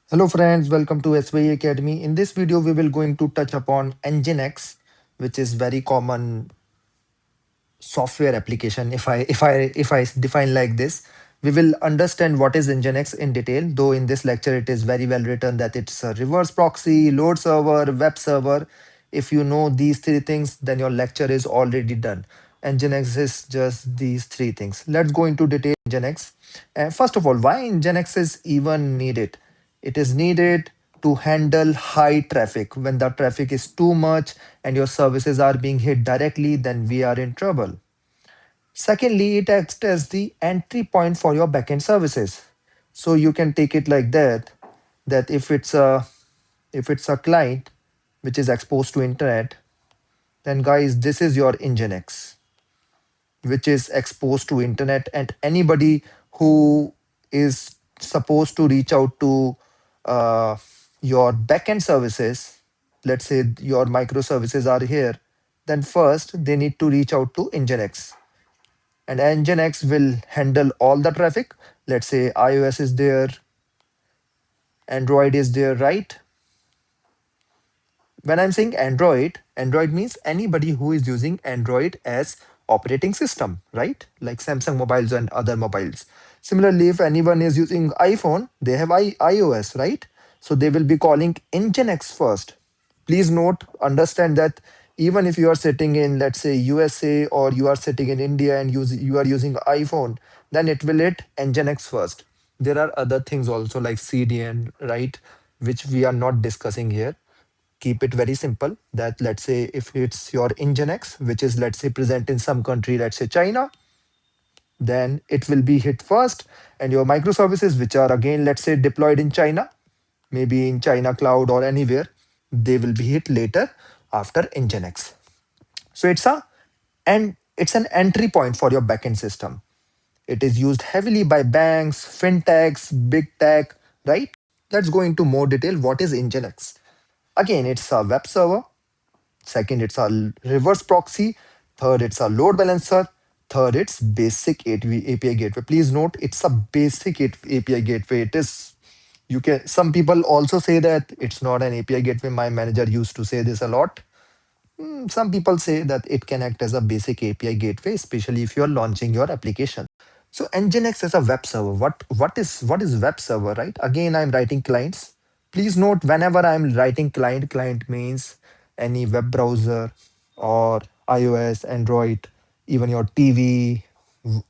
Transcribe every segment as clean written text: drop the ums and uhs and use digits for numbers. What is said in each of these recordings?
Hello friends, welcome to SYE Academy. In this video, we will going to touch upon NGINX, which is very common software application. If I define like this, we will understand what is NGINX in detail. Though in this lecture, it is very well written that it's a reverse proxy, load server, web server. If you know these three things, then your lecture is already done. NGINX is just these three things. Let's go into detail NGINX. First of all, why NGINX is even needed? It is needed to handle high traffic. When the traffic is too much and your services are being hit directly, then we are in trouble. Secondly, it acts as the entry point for your backend services. So you can take it like that, that if it's a client which is exposed to internet, then guys, this is your NGINX, which is exposed to internet, and anybody who is supposed to reach out to uh, your backend services, let's say your microservices are here, then first they need to reach out to NGINX, and NGINX will handle all the traffic. Let's say iOS is there, Android is there, right? When I'm saying Android means anybody who is using Android as operating system, right? Like Samsung mobiles and other mobiles. Similarly, if anyone is using iPhone, they have iOS, right? So they will be calling Nginx first. Please note, understand that even if you are sitting in, let's say, USA, or you are sitting in India and you are using iPhone, then it will hit Nginx first. There are other things also like CDN, right? Which we are not discussing here. Keep it very simple that let's say if it's your Nginx, which is let's say present in some country, let's say China, then it will be hit first, and your microservices, which are again let's say deployed in China, maybe in China cloud or anywhere, they will be hit later after Nginx. So it's an entry point for your backend system. It is used heavily by banks, fintechs, big tech, right? Let's go into more detail. What is Nginx? Again, it's a web server. Second, it's a reverse proxy. Third, it's a load balancer. Third, it's basic API gateway. Please note, it's a basic API gateway. It is, you can, some people also say that it's not an API gateway. My manager used to say this a lot. Some people say that it can act as a basic API gateway, especially if you're launching your application. So Nginx is a web server. What is web server, right? Again, I'm writing clients. Please note, whenever I'm writing client means any web browser or iOS, Android, even your TV,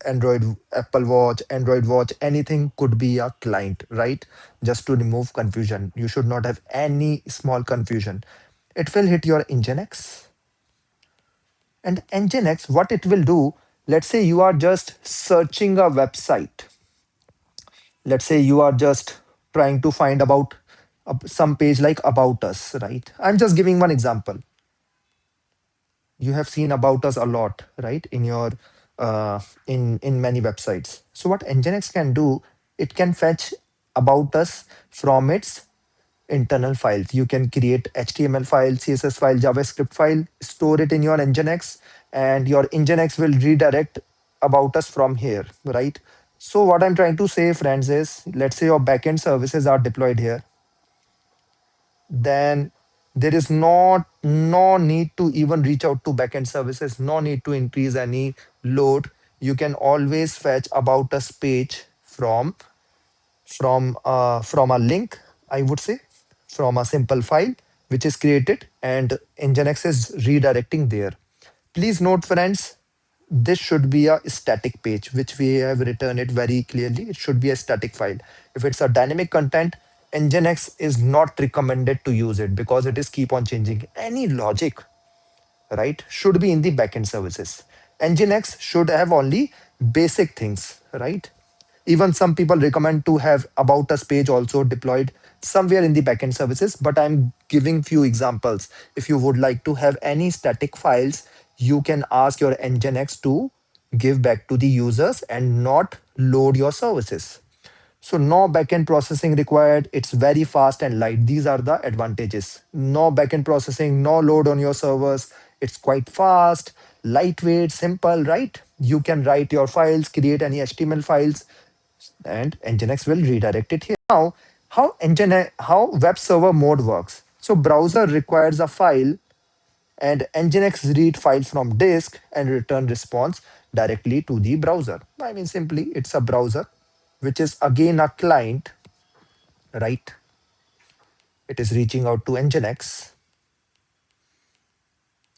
Android, Apple Watch, Android Watch, anything could be a client, right? Just to remove confusion. You should not have any small confusion. It will hit your Nginx, and Nginx, what it will do, let's say you are just searching a website. Let's say you are just trying to find about some page like about us, right? I'm just giving one example. You have seen about us a lot, right? In your in many websites. So what Nginx can do, it can fetch about us from its internal files. You can create HTML file, CSS file, JavaScript file, store it in your Nginx, and your Nginx will redirect about us from here, right? So what I'm trying to say, friends, is let's say your backend services are deployed here, then there is no need to even reach out to backend services, no need to increase any load. You can always fetch about us page from a link, I would say, from a simple file which is created, and Nginx is redirecting there. Please note, friends, this should be a static page, which we have written it very clearly. It should be a static file. If it's a dynamic content, Nginx is not recommended to use it because it is keep on changing. Any logic, right, should be in the backend services. Nginx should have only basic things, right? Even some people recommend to have about us page also deployed somewhere in the backend services, but I'm giving few examples. If you would like to have any static files, you can ask your Nginx to give back to the users and not load your services. So no backend processing required. It's very fast and light. These are the advantages. No backend processing, no load on your servers. It's quite fast, lightweight, simple, right? You can write your files, create any HTML files, and Nginx will redirect it here. Now, How web server mode works. So browser requires a file and Nginx read files from disk and return response directly to the browser. I mean, simply it's a browser, which is again a client, right? It is reaching out to Nginx,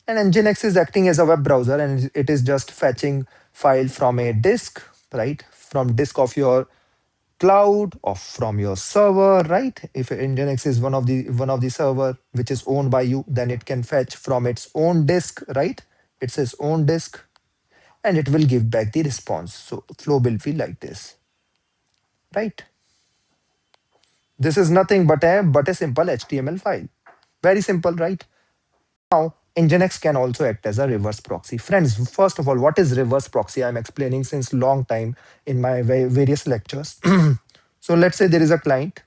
and Nginx is acting as a web browser, and it is just fetching file from a disk, right? From disk of your cloud or from your server, right? If Nginx is one of the server which is owned by you, then it can fetch from its own disk, right? It's its own disk, and it will give back the response. So flow will be like this, right? This is nothing but a simple HTML file. Very simple, right? Now, Nginx can also act as a reverse proxy. Friends, first of all, what is reverse proxy? I'm explaining since long time in my various lectures. So let's say there is a client,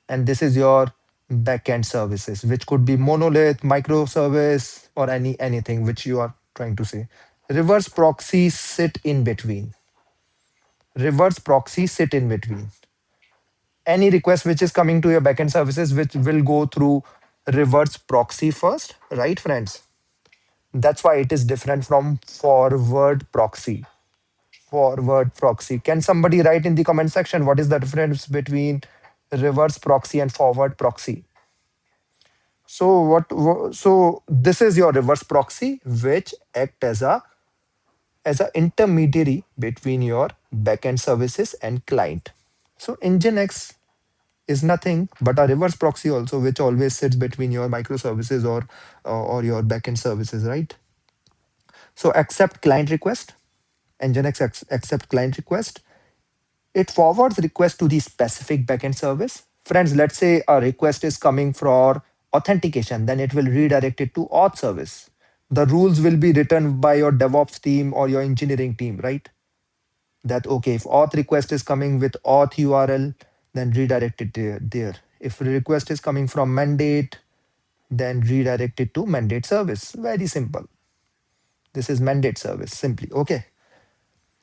and this is your backend services, which could be monolith, microservice, or anything which you are trying to say. Reverse proxy sit in between. Reverse proxy sit in between. Any request which is coming to your backend services, which will go through reverse proxy first, right, friends? That's why it is different from forward proxy. Forward proxy. Can somebody write in the comment section what is the difference between reverse proxy and forward proxy? So this is your reverse proxy, which act as a intermediary between your backend services and client. So Nginx is nothing but a reverse proxy also, which always sits between your microservices or your backend services, right? So accept client request. Nginx accept client request. It forwards request to the specific backend service. Friends, let's say a request is coming for authentication, then it will redirect it to auth service. The rules will be written by your DevOps team or your engineering team, right? That okay, if auth request is coming with auth URL, then redirect it there. If request is coming from mandate, then redirect it to mandate service. Very simple. This is mandate service, simply. Okay.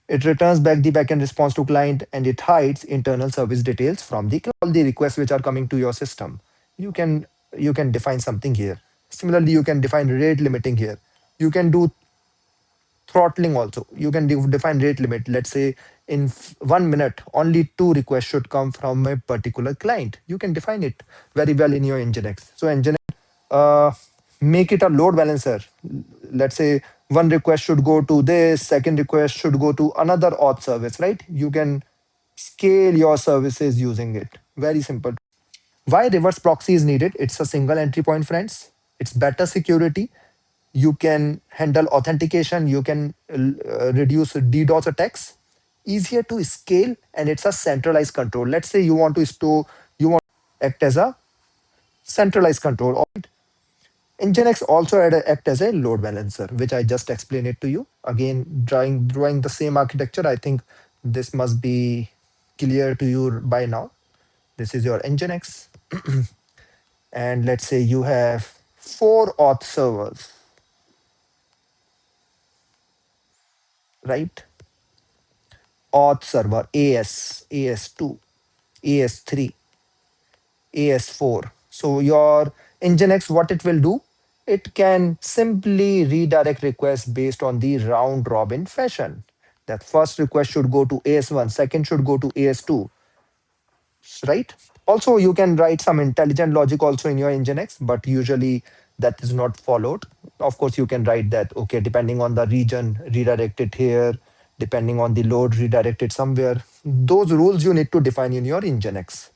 It returns back the backend response to client, and it hides internal service details from the all the requests which are coming to your system. You can you can define something here. Similarly, you can define rate limiting here. You can do throttling also. You can define rate limit. Let's say in 1 minute, only 2 requests should come from a particular client. You can define it very well in your Nginx. So Nginx, uh, make it a load balancer. Let's say one request should go to this, second request should go to another auth service, right? You can scale your services using it. Very simple. Why reverse proxy is needed? It's a single entry point, friends. It's better security. You can handle authentication. You can reduce DDoS attacks. Easier to scale, and it's a centralized control. Let's say you want to store, you want to act as a centralized control. Nginx also act as a load balancer, which I just explained it to you. Again, drawing the same architecture. I think this must be clear to you by now. This is your Nginx, and let's say you have 4 auth servers, right? Auth server AS, AS2, AS3, AS4. So your Nginx, what it will do, it can simply redirect requests based on the round robin fashion. That first request should go to AS1, second should go to AS2, right? Also, you can write some intelligent logic also in your Nginx, but usually that is not followed. Of course, you can write that, okay, depending on the region, redirect it here, depending on the load, redirect it somewhere. Those rules you need to define in your Nginx.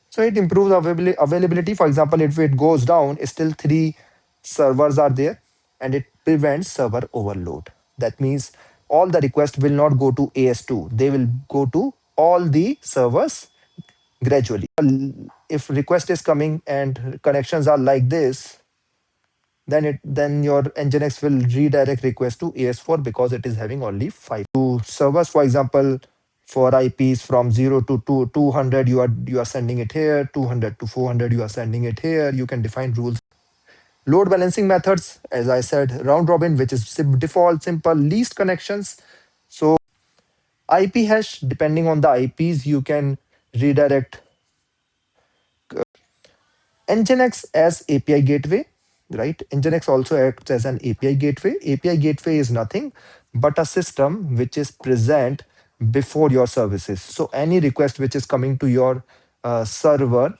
So it improves availability. For example, if it goes down, still 3 servers are there, and it prevents server overload. That means all the requests will not go to AS2. They will go to all the servers gradually. If request is coming and connections are like this, then your Nginx will redirect request to AS4 because it is having only 5 servers. For example, for IPs from 0 to 200, you are sending it here. 200 to 400, you are sending it here. You can define rules. Load balancing methods, as I said, round robin, which is default, simple, least connections. So IP hash, depending on the IPs, you can redirect Nginx as API gateway, right? Nginx also acts as an API gateway. API gateway is nothing but a system which is present before your services. So any request which is coming to your server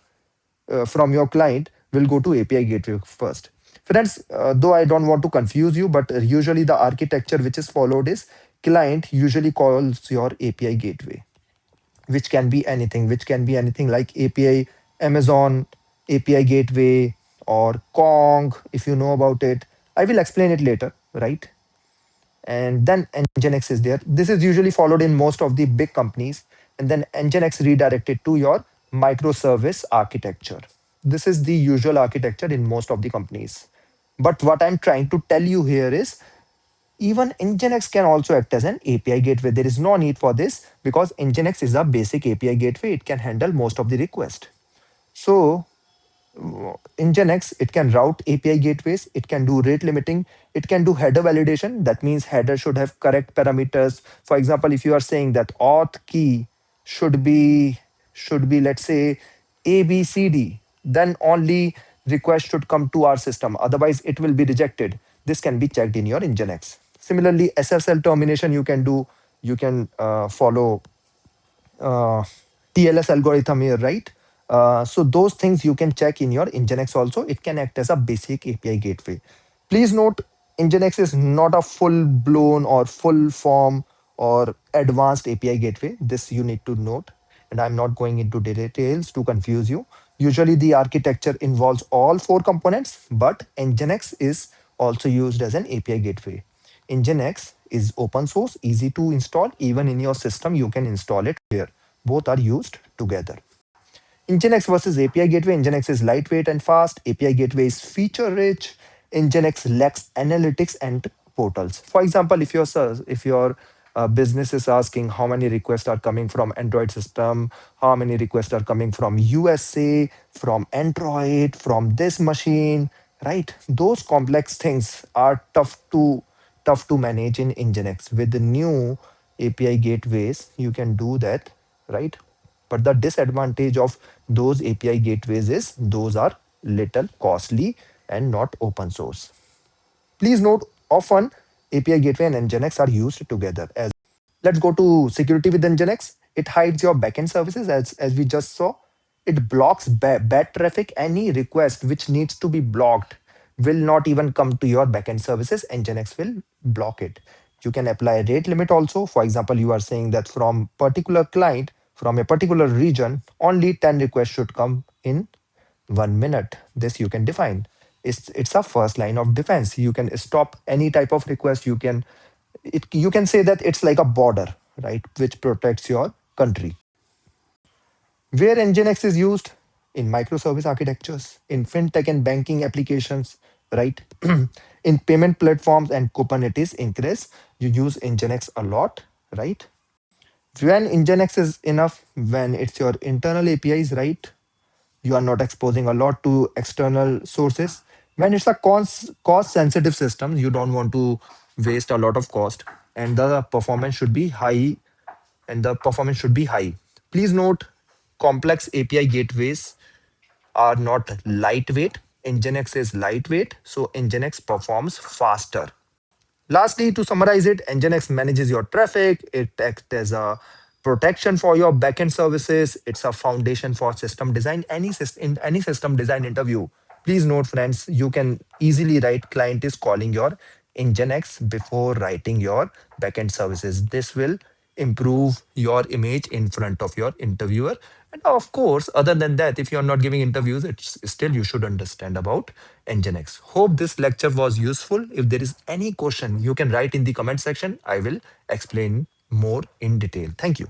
from your client will go to API gateway first. Friends, though I don't want to confuse you, but usually the architecture which is followed is client usually calls your API gateway, which can be anything like API, Amazon, API gateway, or Kong, if you know about it. I will explain it later, right? And then Nginx is there. This is usually followed in most of the big companies, and then Nginx redirected to your microservice architecture. This is the usual architecture in most of the companies. But what I'm trying to tell you here is even Nginx can also act as an API gateway. There is no need for this because Nginx is a basic API gateway. It can handle most of the request. So Nginx, it can route API gateways, it can do rate limiting, it can do header validation. That means header should have correct parameters. For example, if you are saying that auth key should be let's say ABCD, then only request should come to our system. Otherwise, it will be rejected. This can be checked in your Nginx. Similarly, SSL termination you can do. You can follow uh, TLS algorithm here, right? So those things you can check in your Nginx also. It can act as a basic API gateway. Please note, Nginx is not a full blown or full form or advanced API gateway. This you need to note. And I'm not going into details to confuse you. Usually the architecture involves all four components, but Nginx is also used as an API gateway. Nginx is open source, easy to install. Even in your system, you can install it here. Both are used together. Nginx versus API gateway. Nginx is lightweight and fast. API gateway is feature rich. Nginx lacks analytics and portals. For example, if your business is asking how many requests are coming from Android system, how many requests are coming from USA, from Android, from this machine, right? Those complex things are tough to manage in Nginx. With the new API gateways, you can do that, right? But the disadvantage of those API gateways is those are little costly and not open source. Please note, often API gateway and Nginx are used together. As let's go to security with Nginx. It hides your backend services as we just saw. It blocks bad traffic. Any request which needs to be blocked will not even come to your backend services. Nginx will block it. You can apply a rate limit also. For example, you are saying that from particular client, from a particular region, only 10 requests should come in 1 minute. This you can define. It's a first line of defense. You can stop any type of request. You can say that it's like a border, right, which protects your country. Where Nginx is used in microservice architectures, in fintech and banking applications, right? In payment platforms and Kubernetes ingress, you use Nginx a lot, right? When Nginx is enough, when it's your internal APIs, right? You are not exposing a lot to external sources. When it's a cost sensitive system, you don't want to waste a lot of cost, and the performance should be high. Please note, complex API gateways are not lightweight. Nginx is lightweight, so Nginx performs faster. Lastly, to summarize it, Nginx manages your traffic. It acts as a protection for your backend services. It's a foundation for system design. In any system design interview, please note, friends, you can easily write client is calling your Nginx before writing your backend services. This will improve your image in front of your interviewer. And of course, other than that, if you're not giving interviews, it's still you should understand about Nginx. Hope this lecture was useful. If there is any question, you can write in the comment section. I will explain more in detail. Thank you.